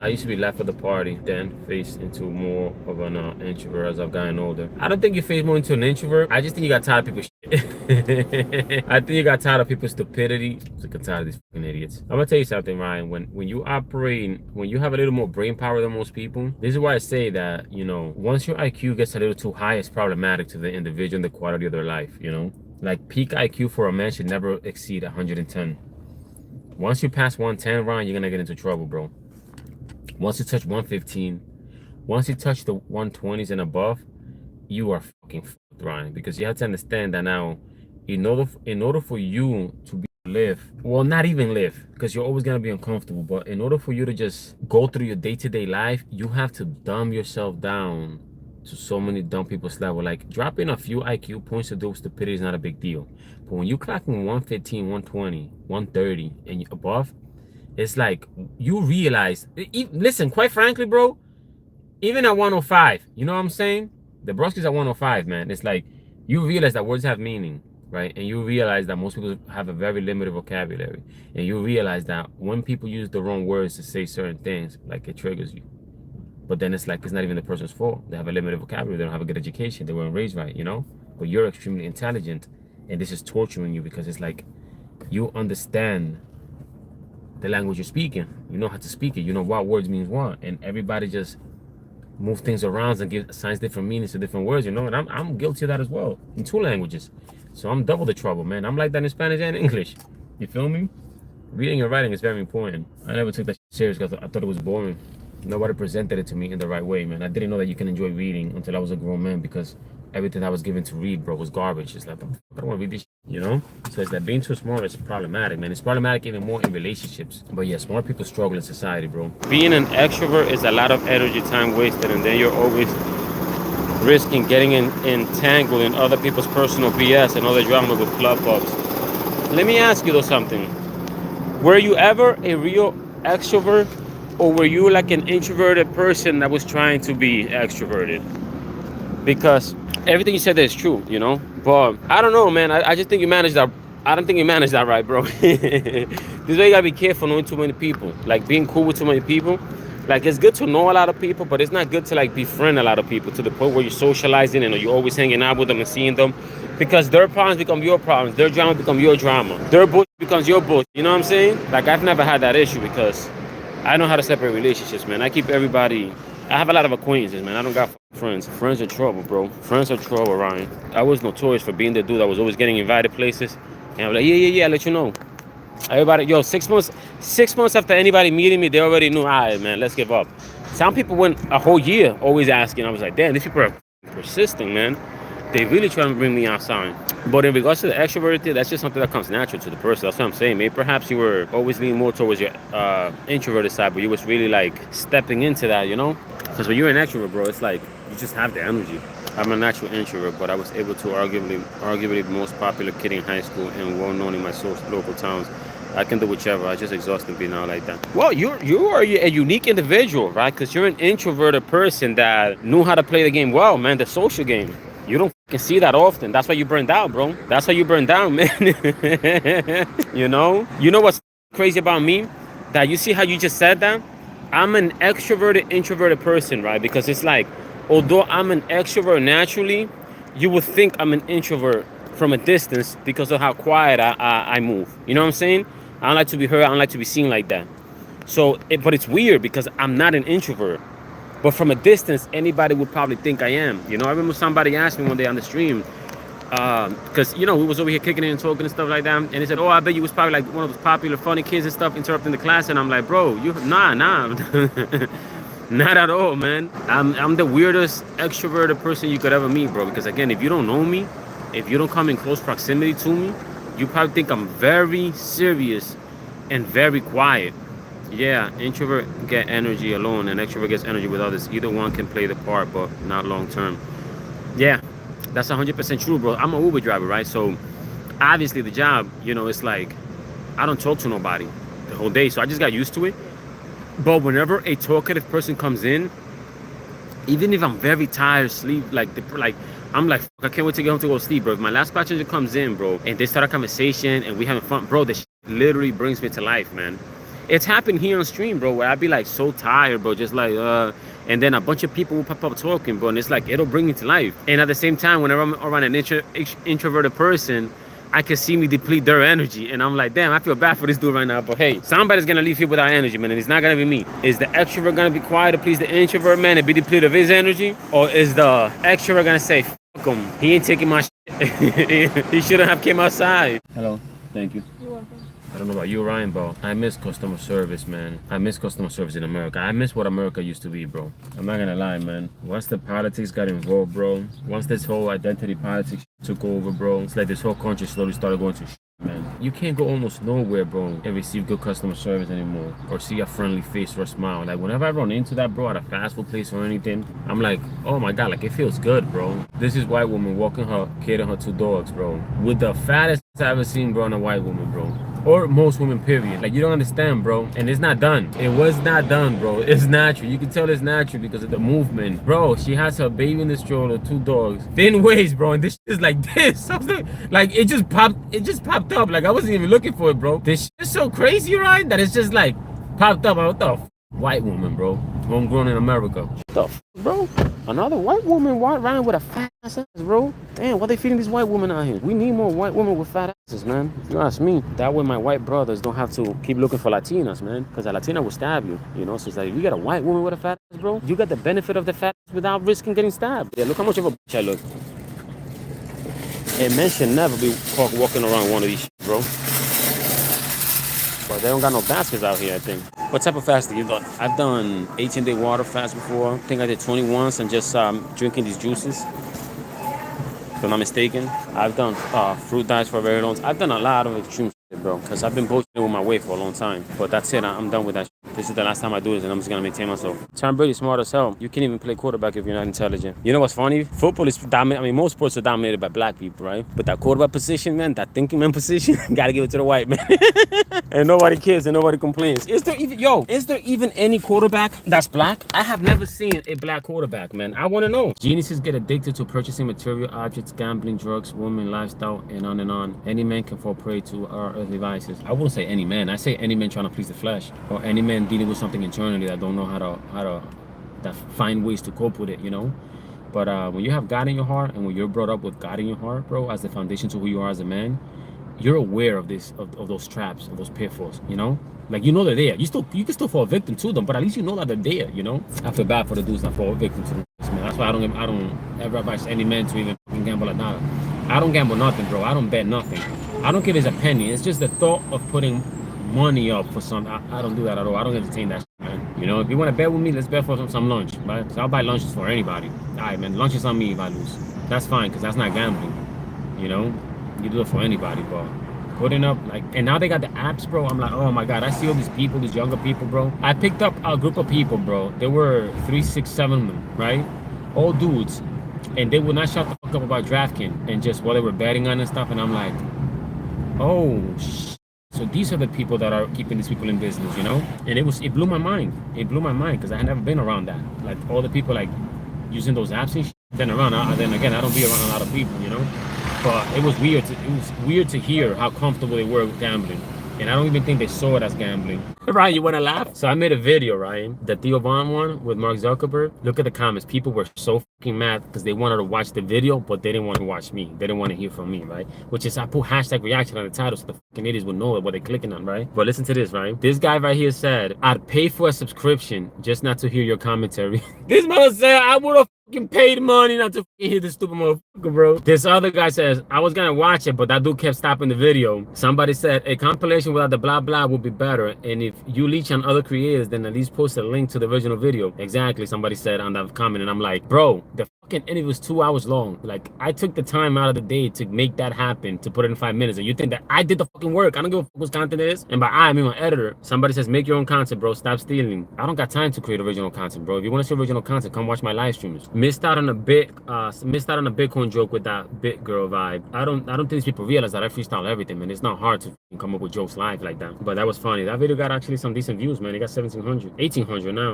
I used to be life of the party, then faced into more of an introvert as I've gotten older. I don't think you phased more into an introvert. I just think you got tired of people's shit. I think you got tired of people's stupidity. I'm sick and tired of these fucking idiots. I'm gonna tell you something, Ryan. When you have a little more brain power than most people, this is why I say that, once your IQ gets a little too high, it's problematic to the individual and the quality of their life, Like peak IQ for a man should never exceed 110. Once you pass 110, Ryan, you're gonna get into trouble, bro. Once you touch 115, once you touch the 120s and above, you are fucking fucked, Ryan. Because you have to understand that now, in order for you to live, well, not even live, because you're always gonna be uncomfortable. But in order for you to just go through your day-to-day life, you have to dumb yourself down to so many dumb people's level. Like dropping a few IQ points to do stupidity is not a big deal. But when you clocking 115, 120, 130 and above, it's like you realize, listen, quite frankly, bro, even at 105, you know what I'm saying? The Broskee's at 105, man. It's like you realize that words have meaning, right? And you realize that most people have a very limited vocabulary. And you realize that when people use the wrong words to say certain things, like it triggers you. But then it's like it's not even the person's fault. They have a limited vocabulary. They don't have a good education. They weren't raised right, But you're extremely intelligent, and this is torturing you because it's like you understand the language you're speaking. You know how to speak it. You know what words means what, and everybody just move things around and assigns different meanings to different words. And I'm guilty of that as well in two languages. So I'm double the trouble, man. I'm like that in Spanish and English. You feel me? Reading and writing is very important. I never took that serious because I thought it was boring. Nobody presented it to me in the right way, man. I didn't know that you can enjoy reading until I was a grown man because everything I was given to read, bro, was garbage. It's like, I don't want to read this, So it's that being too smart is problematic, man. It's problematic even more in relationships. But yeah, smart people struggle in society, bro. Being an extrovert is a lot of energy, time wasted, and then you're always risking getting entangled in other people's personal BS and other drama with club bugs. Let me ask you though something. Were you ever a real extrovert, or were you like an introverted person that was trying to be extroverted? Because everything you said there is true, But I don't know, man. I just think you managed that. I don't think you managed that right, bro. This way you gotta be careful knowing too many people. Like being cool with too many people. Like it's good to know a lot of people, but it's not good to like befriend a lot of people to the point where you're socializing and you're always hanging out with them and seeing them. Because their problems become your problems. Their drama become your drama. Their bullshit becomes your bullshit. You know what I'm saying? Like I've never had that issue because I know how to separate relationships, man. I keep everybody. I have a lot of acquaintances, man. I don't got friends. Friends are trouble, bro. Friends are trouble, Ryan. I was notorious for being the dude that was always getting invited places. And I'm like, yeah, I'll let you know. Everybody, 6 months after anybody meeting me, they already knew, all right, man, let's give up. Some people went a whole year always asking. I was like, damn, these people are persisting, man. They really trying to bring me outside. But in regards to the extroverted thing, that's just something that comes natural to the person. That's what I'm saying. Maybe perhaps you were always leaning more towards your introverted side, but you was really like stepping into that, Because when you're an extrovert, bro, it's like you just have the energy. I'm a natural introvert, but I was able to arguably the most popular kid in high school and well known in my local towns. I can do whichever. I just exhausted being out like that. Well, you are a unique individual, right? Because you're an introverted person that knew how to play the game well, man. The social game. You don't can see that often. That's why you burned out, bro. That's why you burned down, man. You know what's crazy about me? That you see how you just said that? I'm an extroverted, introverted person, right? Because it's like, although I'm an extrovert naturally, you would think I'm an introvert from a distance because of how quiet I move. You know what I'm saying? I don't like to be heard. I don't like to be seen like that. But it's weird because I'm not an introvert. But from a distance, anybody would probably think I am. I remember somebody asked me one day on the stream, because, we was over here kicking it and talking and stuff like that. And he said, oh, I bet you was probably like one of those popular, funny kids and stuff interrupting the class. And I'm like, bro, nah. Not at all, man. I'm the weirdest extroverted person you could ever meet, bro. Because again, if you don't know me, if you don't come in close proximity to me, you probably think I'm very serious and very quiet. Yeah, introvert get energy alone and extrovert gets energy with others. Either one can play the part, but not long term. Yeah, that's 100% true, bro. I'm an Uber driver, right? So obviously the job, it's like I don't talk to nobody the whole day. So I just got used to it. But whenever a talkative person comes in, even if I'm very tired, sleep, I'm like, I can't wait to get home to go sleep, bro. If my last passenger comes in, bro, and they start a conversation and we having fun, bro, this literally brings me to life, man. It's happened here on stream, bro, where I'd be like so tired, bro, just like and then a bunch of people will pop up talking, bro, and it's like it'll bring me to life. And at the same time, whenever I'm around an introverted person, I can see me deplete their energy, and I'm like, damn, I feel bad for this dude right now. But hey, somebody's gonna leave here without energy, man, and it's not gonna be me. Is the extrovert gonna be quiet to please the introvert, man, and be depleted of his energy, or is the extrovert gonna say, fuck him, he ain't taking my shit. He shouldn't have came outside. Hello, thank you. You're welcome. I don't know about you, Ryan, but I miss customer service, man. I miss customer service in America. I miss what America used to be, bro. I'm not gonna lie, man. Once the politics got involved, bro, once this whole identity politics took over, bro, it's like this whole country slowly started going to shit, man. You can't go almost nowhere, bro, and receive good customer service anymore, or see a friendly face or a smile. Like, whenever I run into that, bro, at a fast food place or anything, I'm like, oh my God, like, it feels good, bro. This is white woman walking her kid and her 2 dogs, bro, with the fattest I've ever seen, bro, in a white woman, bro. Or most women, period. Like, you don't understand, bro. And it's not done. It was not done, bro. It's natural. You can tell it's natural because of the movement. Bro, she has her baby in the stroller, 2 dogs. Thin waist, bro. And this shit is like this. Like, it just popped up. Like, I wasn't even looking for it, bro. This shit is so crazy, right? That it's just like popped up. What the f? White woman, bro. Homegrown in America. What the f, bro? Another white woman riding with a fat ass, bro. Damn, why they feeding these white women out here? We need more white women with fat asses, man. If you ask me, that way my white brothers don't have to keep looking for Latinas, man. Because a Latina will stab you, you know? So it's like, if you got a white woman with a fat ass, bro, you got the benefit of the fat ass without risking getting stabbed. Yeah, look how much of a bitch I look. And men should never be caught walking around one of these shit, bro. But they don't got no baskets out here, I think. What type of fasting you done? I've done 18-day water fast before. I think I did 20 once and just drinking these juices. If I'm not mistaken. I've done fruit diets for a very long time. I've done a lot of extreme shit, bro. Because I've been bullshitting with my weight for a long time. But that's it. I'm done with that shit. This is the last time I do this, and I'm just going to maintain myself. Tom Brady's smart as hell. You can't even play quarterback if you're not intelligent. You know what's funny? Football is dominated. I mean, most sports are dominated by black people, right? But that quarterback position, man, that thinking man position, got to give it to the white man. And nobody cares and nobody complains. Is there even any quarterback that's black? I have never seen a black quarterback, man. I want to know. Geniuses get addicted to purchasing material objects, gambling, drugs, women, lifestyle, and on and on. Any man can fall prey to our earthly vices. I wouldn't say any man. I say any man trying to please the flesh, or any man dealing with something internally that don't know how to find ways to cope with it, you know. But when you have God in your heart, and when you're brought up with God in your heart, bro, as the foundation to who you are as a man, you're aware of those traps, of those pitfalls, you know. Like, you know they're there. You can still fall victim to them, but at least you know that they're there, you know. I feel bad for the dudes that fall victim to them, man. That's why I don't ever advise any man to even gamble a dollar. I don't gamble nothing, bro. I don't bet nothing. I don't care if it's a penny. It's just the thought of putting money up for something. I don't do that at all. I don't entertain that shit, man. You know, if you want to bet with me, let's bet for some lunch, right? So I'll buy lunches for anybody. All right, man. Lunch is on me if I lose. That's fine, because that's not gambling. You know, you do it for anybody, bro. Putting up, like, and now they got the apps, bro. I'm like, oh my God, I see all these people, these younger people, bro. I picked up a group of people, bro. There were 3, 6, 7 of them, right? All dudes. And they would not shut the fuck up about DraftKings and just while they were betting on and stuff. And I'm like, oh, so these are the people that are keeping these people in business, you know? And it blew my mind. It blew my mind because I had never been around that. Like, all the people, like, using those apps and shit. Then again, I don't be around a lot of people, you know? But it was weird to hear how comfortable they were with gambling. And I don't even think they saw it as gambling. Ryan, you want to laugh? So I made a video, Ryan, the Theo Von one with Mark Zuckerberg. Look at the comments. People were so fucking mad because they wanted to watch the video, but they didn't want to watch me. They didn't want to hear from me, right? Which is, I put hashtag reaction on the title so the fucking idiots would know what they're clicking on, right? But listen to this, right? This guy right here said, I'd pay for a subscription just not to hear your commentary. This mother said, I would have fucking paid money not to fucking hear this stupid motherfucker, bro. This other guy says, I was gonna watch it, but that dude kept stopping the video. Somebody said, a compilation without the blah blah would be better. And if you leech on other creators, then at least post a link to the original video. Exactly, somebody said on that comment. And I'm like, bro, the fucking interview was 2 hours long. Like, I took the time out of the day to make that happen, to put it in 5 minutes. And you think that I did the fucking work? I don't give a fuck what content is. And by I mean my editor. Somebody says, make your own content, bro. Stop stealing. I don't got time to create original content, bro. If you want to see original content, come watch my live streams. Missed out on a Bitcoin joke with that bit girl vibe. I don't think these people realize that I freestyle everything, man. It's not hard to come up with jokes live like that. But that was funny. That video got actually some decent views, man. It got 1,700, 1,800 now.